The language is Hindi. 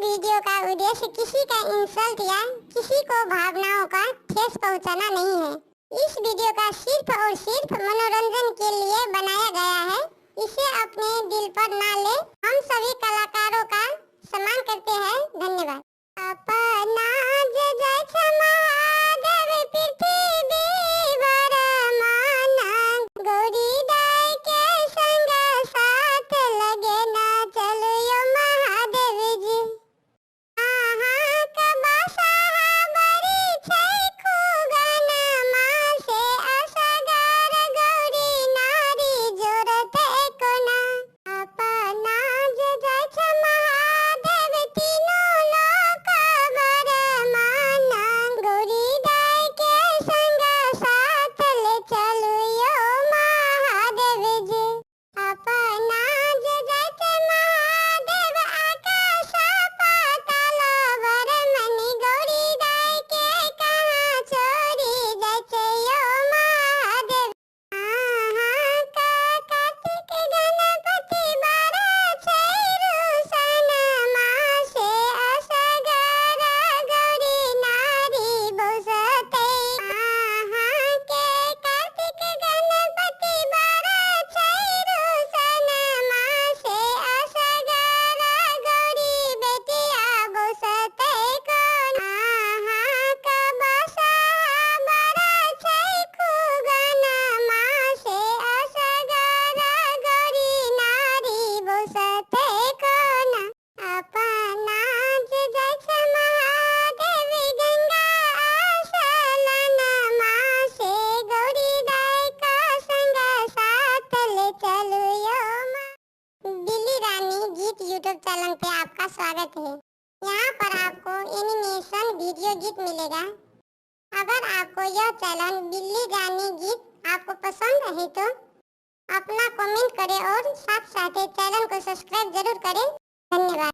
वीडियो का उद्देश्य किसी का इंसल्ट या किसी को भावनाओं का ठेस पहुंचाना नहीं है। इस वीडियो का सिर्फ और सिर्फ मनोरंजन के लिए बनाया गया है। इसे अपने दिल पर ना ले। हम सभी कलाकारों का सम्मान करते हैं। धन्यवाद। अपना जय महादेव पृथ्वी वरमान गौरी दाई के संग साथ लगे ना चलो महादेव जी। आहा कबासा बरी छै खुगन मासे असगर गौरी नारी जोरत कोना। अपना जय महादेव तीनों लोक वरमान गौरी दाई के संग साथ ले चलो महादेव जी। अपना जय महादेव आकाश पाताल वरमणि गौरी दाई के कहाँ छोड़ी जय महादेव। आहा कार्तिक गणपति बारा छै रुसन मासे असगर गौरी नारी बसते। आहा के कार्तिक गणपति बारा छै रुसन मासे असगर गौरी बेटिया बसते कोन। आहा कबसा बरा छै खुगन मासे असगर गौरी नारी बसते कोन। अपना जय महादेव गंगा आसलन मासे गौरी दाई का संग साथ ले चलो बिल्ली रानी गीत यूट्यूब चैनल पे आपका स्वागत है। यहाँ पर आपको एनिमेशन वीडियो गीत मिलेगा। अगर आपको यह चैनल बिल्ली रानी गीत आपको पसंद है तो अपना कमेंट करें और साथ साथ चैनल को सब्सक्राइब जरूर करें। धन्यवाद।